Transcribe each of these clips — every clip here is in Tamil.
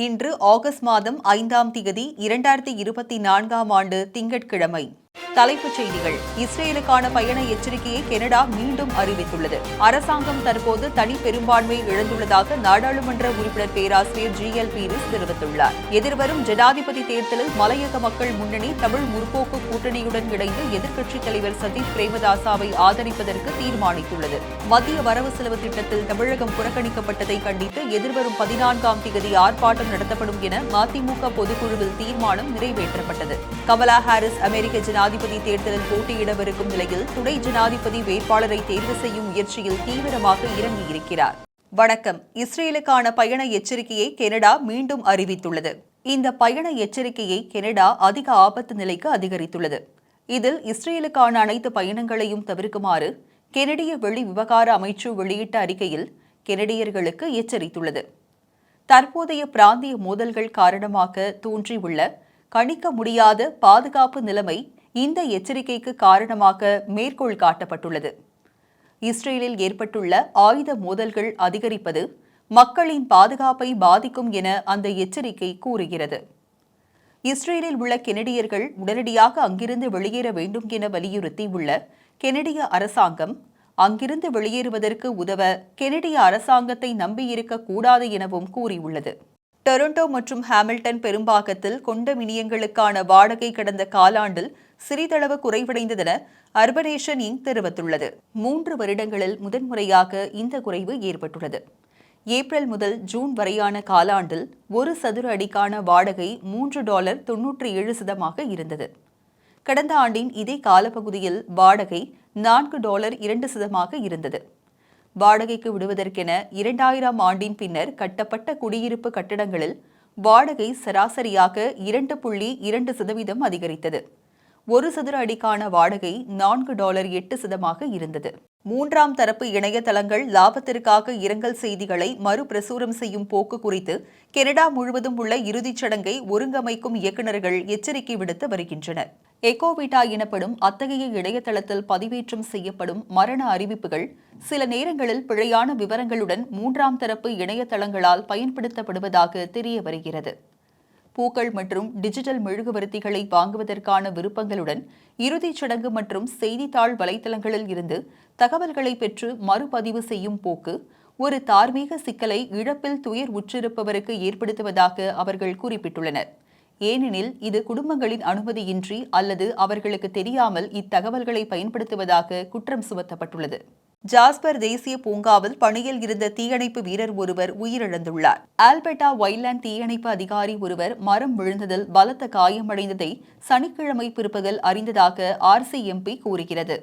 இன்று ஆகஸ்ட் மாதம் 5ஆம் தேதி 2024ஆம் ஆண்டு திங்கட்கிழமை. தலைப்புச் செய்திகள். இஸ்ரேலுக்கான பயண எச்சரிக்கையை கனடா மீண்டும் அறிவித்துள்ளது. அரசாங்கம் தற்போது தனி பெரும்பான்மையை இழந்துள்ளதாக நாடாளுமன்ற உறுப்பினர் பேராசிரியர் GL பீரிஸ் தெரிவித்துள்ளார். எதிர்வரும் ஜனாதிபதி தேர்தலில் மலையக மக்கள் முன்னணி தமிழ் முற்போக்கு கூட்டணியுடன் இணைந்து எதிர்க்கட்சித் தலைவர் சஜித் பிரேமதாசாவை ஆதரிப்பதற்கு தீர்மானித்துள்ளது. மத்திய வரவு செலவு திட்டத்தில் தமிழகம் புறக்கணிக்கப்பட்டதை கண்டித்து எதிர்வரும் 14ஆம் தேதி ஆர்ப்பாட்டம் நடத்தப்படும் என மதிமுக பொதுக்குழுவில் தீர்மானம் நிறைவேற்றப்பட்டது. கமலா ஹாரிஸ் அமெரிக்க ஜனாதிபதி தேர்தலில் போட்டியிடவிருக்கும் நிலையில் துணை ஜனாதிபதி வேட்பாளரை தேர்வு செய்யும் முயற்சியில் தீவிரமாக இறங்கியிருக்கிறார். வணக்கம். இஸ்ரேலுக்கான பயண எச்சரிக்கையை கனடா மீண்டும் அறிவித்துள்ளது. இந்த பயண எச்சரிக்கையை கனடா அதிக ஆபத்து நிலைக்கு அதிகரித்துள்ளது. இதில் இஸ்ரேலுக்கான அனைத்து பயணங்களையும் தவிர்க்குமாறு கனடிய வெளி விவகார அமைச்சு வெளியிட்ட அறிக்கையில் கனடியர்களுக்கு எச்சரித்துள்ளது. தற்போதைய பிராந்திய மோதல்கள் காரணமாக தோன்றியுள்ள கணிக்க முடியாத பாதுகாப்பு நிலைமை இந்த எச்சரிக்கைக்கு காரணமாக மேற்கோள் காட்டப்பட்டுள்ளது. இஸ்ரேலில் ஏற்பட்டுள்ள ஆயுத மோதல்கள் அதிகரிப்பது மக்களின் பாதுகாப்பை பாதிக்கும் என அந்த எச்சரிக்கை கூறுகிறது. இஸ்ரேலில் உள்ள கனடியர்கள் உடனடியாக அங்கிருந்து வெளியேற வேண்டும் என வலியுறுத்தியுள்ள கனடிய அரசாங்கம் அங்கிருந்து வெளியேறுவதற்கு உதவ கனடிய அரசாங்கத்தை நம்பியிருக்க கூடாது எனவும் கூறியுள்ளது. டொரண்டோ மற்றும் ஹாமில்டன் பெரும்பாக்கத்தில் கொண்டமினியங்களுக்கான வாடகை கடந்த காலாண்டில் சிறிதளவு குறைவடைந்ததென அர்பனேஷன் இன்க் தெரிவித்துள்ளது. 3 வருடங்களில் முதன்முறையாக இந்த குறைவு ஏற்பட்டுள்ளது. ஏப்ரல் முதல் ஜூன் வரையான காலாண்டில் 1 சதுர அடிக்கான வாடகை $3.97 இருந்தது. கடந்த ஆண்டின் இதே காலப்பகுதியில் வாடகை $4.2 இருந்தது. வாடகைக்கு விடுவதற்கென 2000ஆம் ஆண்டின் பின்னர் கட்டப்பட்ட குடியிருப்பு கட்டடங்களில் வாடகை சராசரியாக 2.2% அதிகரித்தது. 1 சதுர அடிக்கான வாடகை $4.8 இருந்தது. 3ஆம் தரப்பு இணையதளங்கள் லாபத்திற்காக இரங்கல் செய்திகளை மறுபிரசுரம் செய்யும் போக்கு குறித்து கனடா முழுவதும் உள்ள இறுதிச் சடங்கை ஒருங்கமைக்கும் இயக்குநர்கள் எச்சரிக்கை விடுத்து வருகின்றனர். எக்கோவிட்டா எனப்படும் அத்தகைய இணையதளத்தில் பதிவேற்றம் செய்யப்படும் மரண அறிவிப்புகள் சில நேரங்களில் பிழையான விவரங்களுடன் 3ஆம் தரப்பு இணையதளங்களால் பயன்படுத்தப்படுவதாக தெரிய வருகிறது. பூக்கள் மற்றும் டிஜிட்டல் மெழுகுவர்த்திகளை வாங்குவதற்கான விருப்பங்களுடன் இறுதிச் சடங்கு மற்றும் செய்தித்தாள் வலைத்தளங்களில் இருந்து தகவல்களை பெற்று மறுபதிவு செய்யும் போக்கு ஒரு தார்மீக சிக்கலை இழப்பில் துயர் உற்றிருப்பவருக்கு ஏற்படுத்துவதாக அவர்கள் குறிப்பிட்டுள்ளனர். ஏனெனில் இது குடும்பங்களின் அனுமதியின்றி அல்லது அவர்களுக்கு தெரியாமல் இத்தகவல்களை பயன்படுத்துவதாக குற்றம் சுமத்தப்பட்டுள்ளது. ஜாஸ்பர் தேசிய பூங்காவில் பணியில் இருந்த தீயணைப்பு வீரர் ஒருவர் உயிரிழந்துள்ளார். ஆல்பர்டா வைல்ட்லேண்ட் தீயணைப்பு அதிகாரி ஒருவர் மரம் விழுந்ததில் பலத்த காயமடைந்ததை சனிக்கிழமை பிற்பகல் அறிந்ததாக RCMP கூறுகிறது.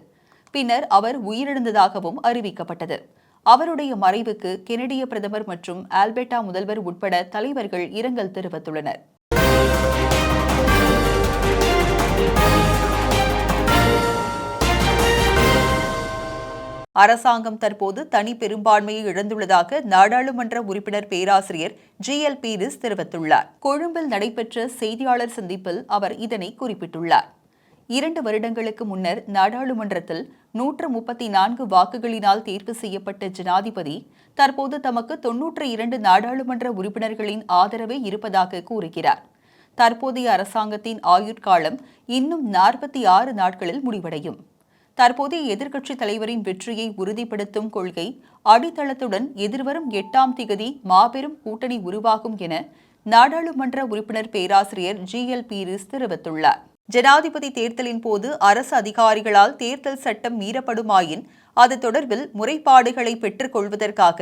பின்னர் அவர் உயிரிழந்ததாகவும் அறிவிக்கப்பட்டது. அவருடைய மறைவுக்கு கனடிய பிரதமர் மற்றும் ஆல்பர்டா முதல்வர் உட்பட தலைவர்கள் இரங்கல் தெரிவித்துள்ளனர். அரசாங்கம் தற்போது தனி பெரும்பான்மையை இழந்துள்ளதாக நாடாளுமன்ற உறுப்பினர் பேராசிரியர் GL பீரிஸ் தெரிவித்துள்ளார். கொழும்பில் நடைபெற்ற செய்தியாளர் சந்திப்பில் அவர் இதனை குறிப்பிட்டுள்ளார். 2 வருடங்களுக்கு முன்னர் நாடாளுமன்றத்தில் 134 வாக்குகளினால் தேர்வு செய்யப்பட்ட ஜனாதிபதி தற்போது தமக்கு 92 நாடாளுமன்ற உறுப்பினர்களின் ஆதரவே இருப்பதாக கூறுகிறார். தற்போதைய அரசாங்கத்தின் ஆயுட்காலம் இன்னும் 46 நாட்களில் முடிவடையும். தற்போதைய எதிர்க்கட்சித் தலைவரின் வெற்றியை உறுதிப்படுத்தும் கொள்கை அடித்தளத்துடன் எதிர்வரும் 8ஆம் தேதி மாபெரும் கூட்டணி உருவாகும் என நாடாளுமன்ற உறுப்பினர் பேராசிரியர் GL பீரிஸ் தெரிவித்துள்ளார். ஜனாதிபதி தேர்தலின் போது அரசு அதிகாரிகளால் தேர்தல் சட்டம் மீறப்படுமாயின் அது தொடர்பில் முறைப்பாடுகளை பெற்றுக் கொள்வதற்காக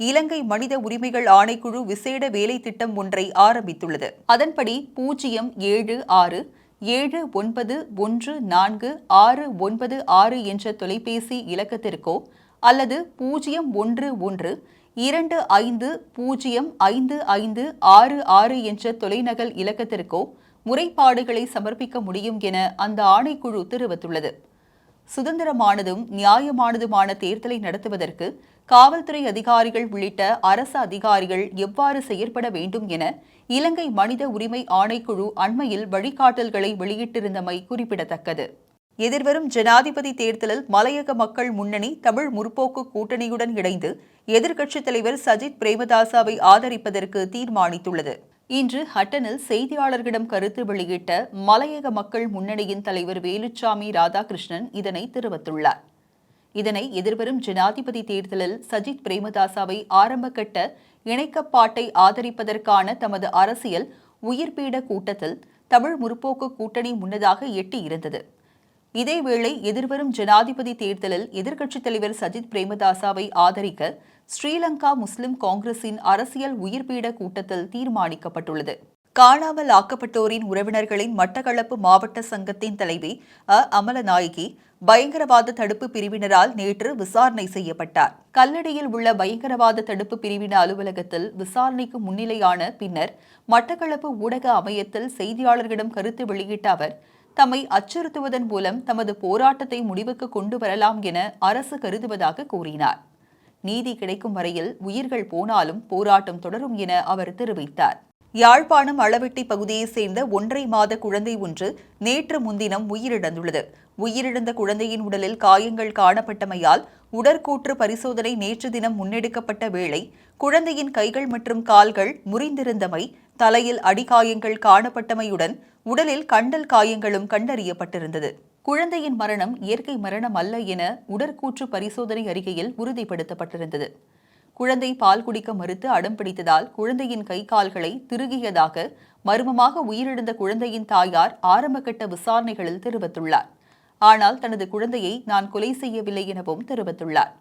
இலங்கை மனித உரிமைகள் ஆணைக்குழு விசேட வேலை திட்டம் ஒன்றை ஆரம்பித்துள்ளது. அதன்படி 076791466 என்ற தொலைபேசி இலக்கத்திற்கோ அல்லது 01125055566 என்ற தொலைநகல் இலக்கத்திற்கோ முறைப்பாடுகளை சமர்ப்பிக்க முடியும் என அந்த ஆணைக்குழு தெரிவித்துள்ளது. சுதந்திரமானதும் நியாயமானதுமான தேர்தலை நடத்துவதற்கு காவல்துறை அதிகாரிகள் உள்ளிட்ட அரசு அதிகாரிகள் எவ்வாறு செயற்பட வேண்டும் என இலங்கை மனித உரிமை ஆணைக்குழு அண்மையில் வழிகாட்டல்களை வெளியிட்டிருந்தமை குறிப்பிடத்தக்கது. எதிர்வரும் ஜனாதிபதி தேர்தலில் மலையக மக்கள் முன்னணி தமிழ் முற்போக்கு கூட்டணியுடன் இணைந்து எதிர்க்கட்சித் தலைவர் சஜித் பிரேமதாசாவை ஆதரிப்பதற்கு தீர்மானித்துள்ளது. இன்று ஹட்டனில் செய்தியாளர்களிடம் கருத்து வெளியிட்ட மலையக மக்கள் முன்னணியின் தலைவர் வேலுச்சாமி ராதாகிருஷ்ணன் இதனை தெரிவித்துள்ளார். இதனை எதிர்வரும் ஜனாதிபதி தேர்தலில் சஜித் பிரேமதாசவை ஆரம்பகட்ட இணைக்கப்பாட்டை ஆதரிப்பதற்கான தமது அரசியல் உயிர்ப்பீட கூட்டத்தில் தமிழ் முற்போக்கு கூட்டணி முன்னதாக எட்டியிருந்தது. இதேவேளை எதிர்வரும் ஜனாதிபதி தேர்தலில் எதிர்க்கட்சித் தலைவர் சஜித் பிரேமதாசாவை ஆதரிக்க ஸ்ரீலங்கா முஸ்லிம் காங்கிரசின் அரசியல் உயிர்ப்பீட கூட்டத்தில் தீர்மானிக்கப்பட்டுள்ளது. காணாமல் ஆக்கப்பட்டோரின் உறவினர்களின் மட்டக்களப்பு மாவட்ட சங்கத்தின் தலைவி அமலநாயகி பயங்கரவாத தடுப்பு பிரிவினரால் நேற்று விசாரணை செய்யப்பட்டார். கல்லடியில் உள்ள பயங்கரவாத தடுப்பு பிரிவின அலுவலகத்தில் விசாரணைக்கு முன்னிலையான பின்னர் மட்டக்களப்பு ஊடக அமையத்தில் செய்தியாளர்களிடம் கருத்து வெளியிட்ட அவர், தம்மை அச்சுறுத்துவதன் மூலம் தமது போராட்டத்தை முடிவுக்கு கொண்டு வரலாம் என அரசு கருதுவதாக கூறினார். நீதி கிடைக்கும் வரையில் உயிர்கள் போனாலும் போராட்டம் தொடரும் என அவர் தெரிவித்தார். யாழ்ப்பாணம் அளவெட்டி பகுதியைச் சேர்ந்த 1.5 மாத குழந்தை ஒன்று நேற்று முன்தினம் உயிரிழந்துள்ளது. உயிரிழந்த குழந்தையின் உடலில் காயங்கள் காணப்பட்டமையால் உடற்கூற்று பரிசோதனை நேற்று தினம் முன்னெடுக்கப்பட்ட வேளை குழந்தையின் கைகள் மற்றும் கால்கள் முறிந்திருந்தமை, தலையில் அடிகாயங்கள் காணப்பட்டமையுடன் உடலில் கண்டல் காயங்களும் கண்டறியப்பட்டிருந்தது. குழந்தையின் மரணம் இயற்கை மரணம் அல்ல என உடற்கூற்று பரிசோதனை அறிக்கையில் உறுதிப்படுத்தப்பட்டிருந்தது. குழந்தை பால் குடிக்க மறுத்து அடம் பிடித்ததால் குழந்தையின் கை கால்களை திருகியதாக மர்மமாக உயிரிழந்த குழந்தையின் தாயார் ஆரம்பகட்ட விசாரணைகளில் தெரிவித்துள்ளார். ஆனால் தனது குழந்தையை நான் கொலை செய்யவில்லை எனவும் தெரிவித்துள்ளார்.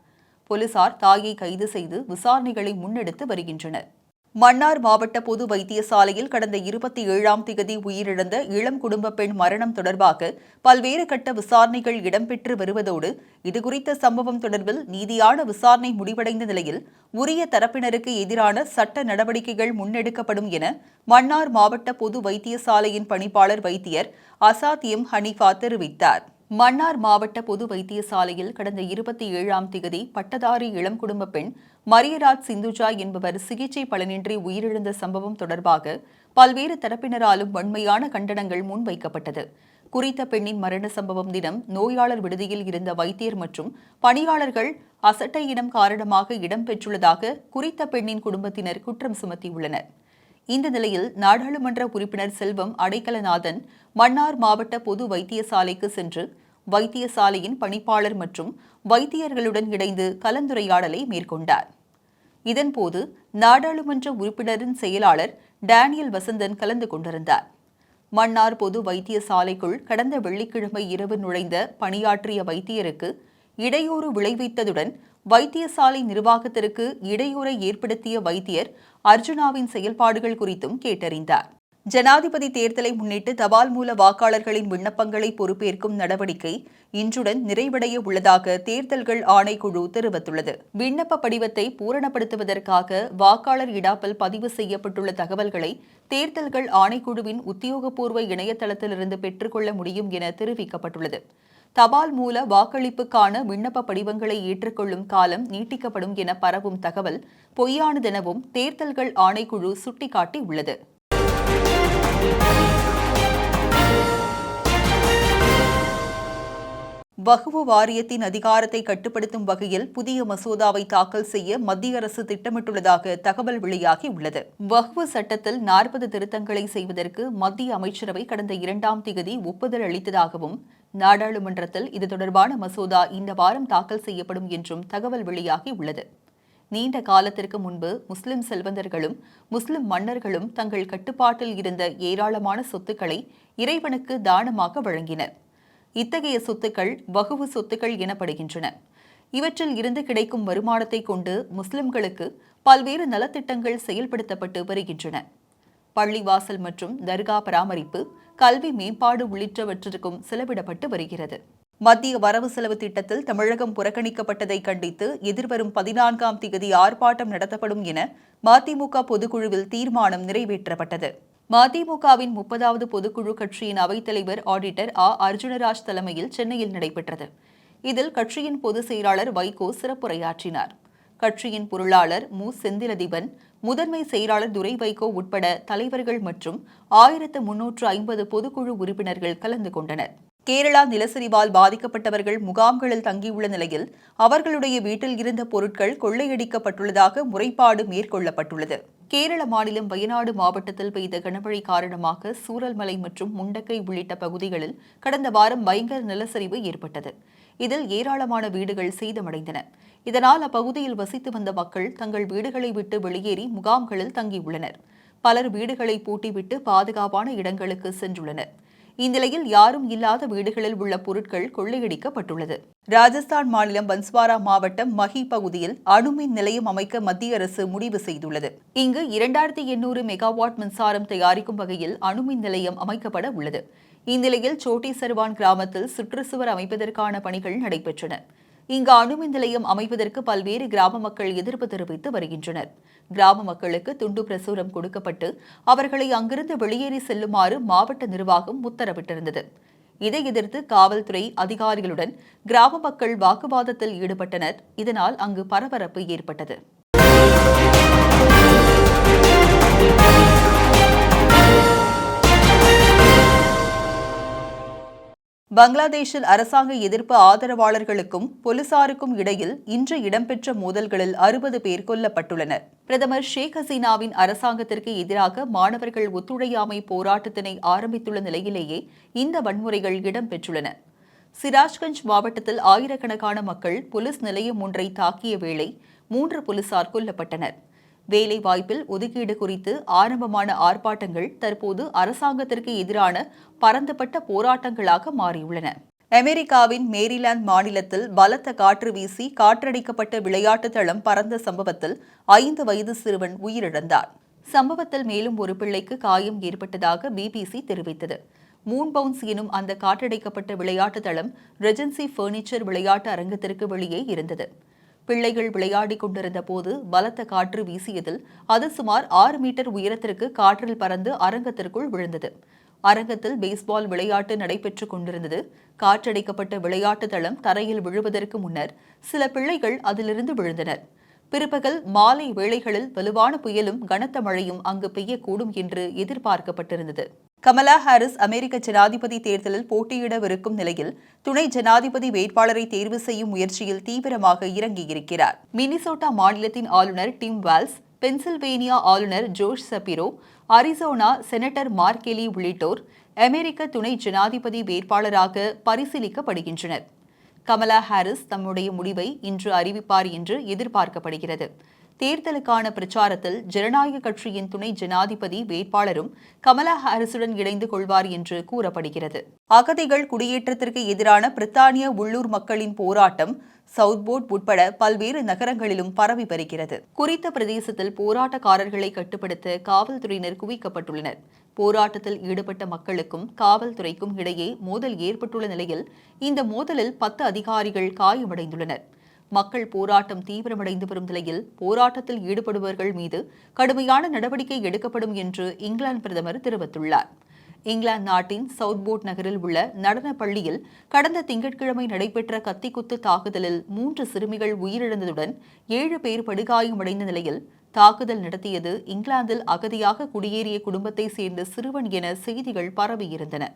போலீசார் தாயை கைது செய்து விசாரணைகளை முன்னெடுத்து வருகின்றனர். மன்னார் மாவட்ட பொது வைத்தியசாலையில் கடந்த 27ஆம் தேதி உயிரிழந்த இளம் குடும்ப பெண் மரணம் தொடர்பாக பல்வேறு கட்ட விசாரணைகள் இடம்பெற்று வருவதோடு இதுகுறித்த சம்பவம் தொடர்பில் நீதியான விசாரணை முடிவடைந்த நிலையில் உரிய தரப்பினருக்கு எதிரான சட்ட நடவடிக்கைகள் முன்னெடுக்கப்படும் என மன்னார் மாவட்ட பொது வைத்தியசாலையின் பணிப்பாளர் வைத்தியர் அசாத் எம் ஹனீஃபா தெரிவித்தார். மன்னார் மாவட்ட பொது வைத்தியசாலையில் கடந்த 27ஆம் தேதி பட்டதாரி இளம் குடும்ப பெண் மரியராஜ் சிந்துஜா என்பவர் சிகிச்சை பலனின்றி உயிரிழந்த சம்பவம் தொடர்பாக பல்வேறு தரப்பினராலும் வன்மையான கண்டனங்கள் முன்வைக்கப்பட்டது. குறித்த பெண்ணின் மரண சம்பவம் தினம் நோயாளர் விடுதியில் இருந்த வைத்தியர் மற்றும் பணியாளர்கள் அசட்டையினம் காரணமாக இடம்பெற்றுள்ளதாக குறித்த பெண்ணின் குடும்பத்தினர் குற்றம் சுமத்தியுள்ளனர். இந்த நிலையில் நாடாளுமன்ற உறுப்பினர் செல்வம் அடைக்கலநாதன் மன்னார் மாவட்ட பொது வைத்தியசாலைக்கு சென்று வைத்தியசாலையின் பணிப்பாளர் மற்றும் வைத்தியர்களுடன் இணைந்து கலந்துரையாடலை மேற்கொண்டார். இதன்போது நாடாளுமன்ற உறுப்பினரின் செயலாளர் டேனியல் வசந்தன் கலந்து கொண்டிருந்தார். மன்னார் பொது வைத்தியசாலைக்குள் கடந்த வெள்ளிக்கிழமை இரவு நுழைந்த பணியாற்றிய வைத்தியருக்கு இடையூறு விளைவித்ததுடன் வைத்தியசாலை நிர்வாகத்திற்கு இடையூறை ஏற்படுத்திய வைத்தியர் அர்ஜுனாவின் செயல்பாடுகள் குறித்தும் கேட்டறிந்தார். ஜனாதிபதி தேர்தலை முன்னிட்டு தபால் மூல வாக்காளர்களின் விண்ணப்பங்களை பொறுப்பேற்கும் நடவடிக்கை இன்றுடன் நிறைவடைய உள்ளதாக தேர்தல்கள் ஆணைக்குழு தெரிவித்துள்ளது. விண்ணப்ப படிவத்தை பூரணப்படுத்துவதற்காக வாக்காளர் இடாப்பில் பதிவு செய்யப்பட்டுள்ள தகவல்களை தேர்தல்கள் ஆணைக்குழுவின் உத்தியோகபூர்வ இணையதளத்திலிருந்து பெற்றுக்கொள்ள முடியும் என தெரிவிக்கப்பட்டுள்ளது. தபால் மூல வாக்களிப்புக்கான விண்ணப்ப படிவங்களை ஏற்றுக்கொள்ளும் காலம் நீட்டிக்கப்படும் என பரவும் தகவல் பொய்யானதெனவும் தேர்தல்கள் ஆணைக்குழு சுட்டிக்காட்டியுள்ளது. வக்ஃப் வாரியத்தின் அதிகாரத்தை கட்டுப்படுத்தும் வகையில் புதிய மசோதாவை தாக்கல் செய்ய மத்திய அரசு திட்டமிட்டுள்ளதாக தகவல் வெளியாகியுள்ளது. வக்ஃப் சட்டத்தில் 40 திருத்தங்களை செய்வதற்கு மத்திய அமைச்சரவை கடந்த 2ஆம் தேதி ஒப்புதல் அளித்ததாகவும் நாடாளுமன்றத்தில் இது தொடர்பான மசோதா இந்த வாரம் தாக்கல் செய்யப்படும் என்றும் தகவல் வெளியாகியுள்ளது. நீண்ட காலத்திற்கு முன்பு முஸ்லிம் செல்வந்தர்களும் முஸ்லிம் மன்னர்களும் தங்கள் கட்டுப்பாட்டில் இருந்த ஏராளமான சொத்துக்களை இறைவனுக்கு தானமாக வழங்கினர். இத்தகைய சொத்துக்கள் வக்ஃப் சொத்துக்கள் எனப்படுகின்றன. இவற்றில் இருந்து கிடைக்கும் வருமானத்தை கொண்டு முஸ்லிம்களுக்கு பல்வேறு நலத்திட்டங்கள் செயல்படுத்தப்பட்டு வருகின்றன. பள்ளிவாசல் மற்றும் தர்கா பராமரிப்பு, கல்வி மேம்பாடு உள்ளிட்டவற்றிற்கும் செலவிடப்பட்டு வருகிறது. மத்திய வரவு செலவு திட்டத்தில் தமிழகம் புறக்கணிக்கப்பட்டதை கண்டித்து எதிர்வரும் 14ஆம் தேதி ஆர்ப்பாட்டம் நடத்தப்படும் என மதிமுக பொதுக்குழுவில் தீர்மானம் நிறைவேற்றப்பட்டது. மதிமுகவின் 30வது பொதுக்குழு கட்சியின் அவைத்தலைவர் ஆடிட்டர் அர்ஜுனராஜ் தலைமையில் சென்னையில் நடைபெற்றது. இதில் கட்சியின் பொதுச் செயலாளர் வைகோ சிறப்புரையாற்றினார். கட்சியின் பொருளாளர் மு. செந்திலதிபன், முதன்மை செயலாளர் துரை வைகோ உட்பட தலைவர்கள் மற்றும் 1350 பொதுக்குழு உறுப்பினர்கள் கலந்து கொண்டனர். கேரளா நிலச்சரிவால் பாதிக்கப்பட்டவர்கள் முகாம்களில் தங்கியுள்ள நிலையில் அவர்களுடைய வீட்டில் இருந்த பொருட்கள் கொள்ளையடிக்கப்பட்டுள்ளதாக முறைப்பாடு மேற்கொள்ளப்பட்டுள்ளது. கேரள மாநிலம் வயநாடு மாவட்டத்தில் பெய்த கனமழை காரணமாக சூரல்மலை மற்றும் முண்டக்கை உள்ளிட்ட பகுதிகளில் கடந்த வாரம் பயங்கர நிலச்சரிவு ஏற்பட்டது. இதில் ஏராளமான வீடுகள் சேதமடைந்தன. இதனால் அப்பகுதியில் வசித்து வந்த மக்கள் தங்கள் வீடுகளை விட்டு வெளியேறி முகாம்களில் தங்கியுள்ளனர். பலர் வீடுகளை பூட்டிவிட்டு பாதுகாப்பான இடங்களுக்கு சென்றுள்ளனர். இந்நிலையில் யாரும் இல்லாத வீடுகளில் உள்ள பொருட்கள் கொள்ளையடிக்கப்பட்டுள்ளது. ராஜஸ்தான் மாநிலம் பன்ஸ்வாரா மாவட்டம் மஹி பகுதியில் அணுமின் நிலையம் அமைக்க மத்திய அரசு முடிவு செய்துள்ளது. இங்கு 2800 மெகாவாட் மின்சாரம் தயாரிக்கும் வகையில் அணுமின் நிலையம் அமைக்கப்பட உள்ளது. இந்நிலையில் சோட்டி சர்வான் கிராமத்தில் சுற்றுச்சுவர் அமைப்பதற்கான பணிகள் நடைபெற்றன. இங்கு அணுமின் நிலையம் அமைப்பதற்கு பல்வேறு கிராம மக்கள் எதிர்ப்பு தெரிவித்து வருகின்றனர். கிராம மக்களுக்கு துண்டு பிரசுரம் கொடுக்கப்பட்டு அவர்களை அங்கிருந்து வெளியேறி செல்லுமாறு மாவட்ட நிர்வாகம் உத்தரவிட்டிருந்தது. இதை எதிர்த்து காவல்துறை அதிகாரிகளுடன் கிராம மக்கள் வாக்குவாதத்தில் ஈடுபட்டனர். இதனால் அங்கு பரபரப்பு ஏற்பட்டது. பங்களாதேஷில் அரசாங்க எதிர்ப்பு ஆதரவாளர்களுக்கும் போலீசாருக்கும் இடையில் இன்று இடம்பெற்ற மோதல்களில் 60 பேர் கொல்லப்பட்டுள்ளனர். பிரதமர் ஷேக் ஹசீனாவின் அரசாங்கத்திற்கு எதிராக மாணவர்கள் ஒத்துழையாமை போராட்டத்தினை ஆரம்பித்துள்ள நிலையிலேயே இந்த வன்முறைகள் இடம்பெற்றுள்ளன. சிராஜ்கஞ்ச் மாவட்டத்தில் ஆயிரக்கணக்கான மக்கள் போலீஸ் நிலையம் ஒன்றை தாக்கிய வேளை 3 போலீசார் கொல்லப்பட்டனர். வேலைவாய்ப்பில் ஒதுக்கீடு குறித்து ஆரம்பமான ஆர்ப்பாட்டங்கள் தற்போது அரசாங்கத்திற்கு எதிரான பரந்துபட்ட போராட்டங்களாக மாறியுள்ளன. அமெரிக்காவின் மேரிலாந்து மாநிலத்தில் பலத்த காற்று வீசி காற்றடிக்கப்பட்ட விளையாட்டு தளம் பறந்த சம்பவத்தில் 5 வயது சிறுவன் உயிரிழந்தார். சம்பவத்தில் மேலும் ஒரு பிள்ளைக்கு காயம் ஏற்பட்டதாக பிபிசி தெரிவித்தது. மூன் பவுன்ஸ் எனும் அந்த காற்றடைக்கப்பட்ட விளையாட்டு தளம் ரெஜென்சி பர்னிச்சர் விளையாட்டு அரங்கத்திற்கு வெளியே இருந்தது. பிள்ளைகள் விளையாடிக் கொண்டிருந்த போது பலத்த காற்று வீசியதில் அது சுமார் 6 மீட்டர் உயரத்திற்கு காற்றில் பறந்து அரங்கத்திற்குள் விழுந்தது. அரங்கத்தில் பேஸ்பால் விளையாட்டு நடைபெற்றுக் கொண்டிருந்தது. காற்றடைக்கப்பட்ட விளையாட்டு தளம் தரையில் விழுவதற்கு முன்னர் சில பிள்ளைகள் அதிலிருந்து விழுந்தனர். பிற்பகல் மாலை வேளைகளில் வலுவான புயலும் கனத்த மழையும் அங்கு பெய்யக்கூடும் என்று எதிர்பார்க்கப்பட்டிருந்தது. கமலா ஹாரிஸ் அமெரிக்க ஜனாதிபதி தேர்தலில் போட்டியிடவிருக்கும் நிலையில் துணை ஜனாதிபதி வேட்பாளரை தேர்வு செய்யும் முயற்சியில் தீவிரமாக இறங்கியிருக்கிறார். மினிசோட்டா மாநிலத்தின் ஆளுநர் டிம் வால்ஸ், பென்சில்வேனியா ஆளுநர் ஜோஷ் சபிரோ, அரிசோனா செனட்டர் மார்க் கெலி உள்ளிட்டோர் அமெரிக்க துணை ஜனாதிபதி வேட்பாளராக பரிசீலிக்கப்படுகின்றனர். கமலா ஹாரிஸ் தம்முடைய முடிவை இன்று அறிவிப்பார் என்று எதிர்பார்க்கப்படுகிறது. தேர்தலுக்கான பிரச்சாரத்தில் ஜனநாயக கட்சியின் துணை ஜனாதிபதி வேட்பாளரும் கமலா ஹாரிஸுடன் இணைந்து கொள்வார் என்று கூறப்படுகிறது. அகதிகள் குடியேற்றத்திற்கு எதிரான பிரித்தானிய உள்ளூர் மக்களின் போராட்டம் சவுத்போர்ட் உட்பட பல்வேறு நகரங்களிலும் பரவி வருகிறது. குறித்த பிரதேசத்தில் போராட்டக்காரர்களை கட்டுப்படுத்த காவல்துறையினர் குவிக்கப்பட்டுள்ளனர். போராட்டத்தில் ஈடுபட்ட மக்களுக்கும் காவல்துறைக்கும் இடையே மோதல் ஏற்பட்டுள்ள நிலையில் இந்த மோதலில் 10 அதிகாரிகள் காயமடைந்துள்ளனர். மக்கள் போராட்டம் தீவிரமடைந்து வரும் நிலையில் போராட்டத்தில் ஈடுபடுபவர்கள் மீது கடுமையான நடவடிக்கை எடுக்கப்படும் என்று இங்கிலாந்து பிரதமர் தெரிவித்துள்ளார். இங்கிலாந்து நாட்டின் சவுத்போர்ட் நகரில் உள்ள நடன பள்ளியில் கடந்த திங்கட்கிழமை நடைபெற்ற கத்திக்குத்து தாக்குதலில் 3 சிறுமிகள் உயிரிழந்ததுடன் 7 பேர் படுகாயமடைந்த நிலையில் தாக்குதல் நடத்தியது இங்கிலாந்தில் அகதியாக குடியேறிய குடும்பத்தை சேர்ந்த சிறுவன் என செய்திகள் பரவியிருந்தன.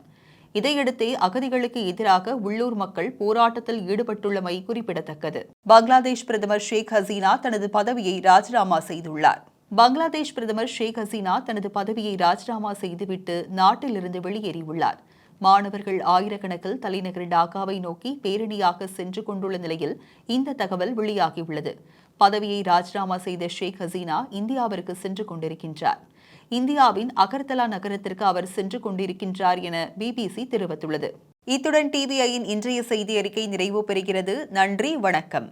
இதையடுத்தே அகதிகளுக்கு எதிராக உள்ளூர் மக்கள் போராட்டத்தில் ஈடுபட்டுள்ளமை குறிப்பிடத்தக்கது. பங்களாதேஷ் பிரதமர் ஷேக் ஹசீனா தனது பதவியை ராஜினாமா செய்துள்ளார். பங்களாதேஷ் பிரதமர் ஷேக் ஹசீனா தனது பதவியை ராஜினாமா செய்துவிட்டு நாட்டிலிருந்து வெளியேறியுள்ளார். மாணவர்கள் ஆயிரக்கணக்கில் தலைநகர் டாக்காவை நோக்கி பேரணியாக சென்று கொண்டுள்ள நிலையில் இந்த தகவல் வெளியாகியுள்ளது. பதவியை ராஜினாமா செய்த ஷேக் ஹசீனா இந்தியாவிற்கு சென்று கொண்டிருக்கின்றார். இந்தியாவின் அகர்தலா நகரத்திற்கு அவர் சென்று கொண்டிருக்கின்றார் என பிபிசி தெரிவித்துள்ளது. இத்துடன் டிவிஐயின் இன்றைய செய்தி அறிக்கை நிறைவு பெறுகிறது. நன்றி, வணக்கம்.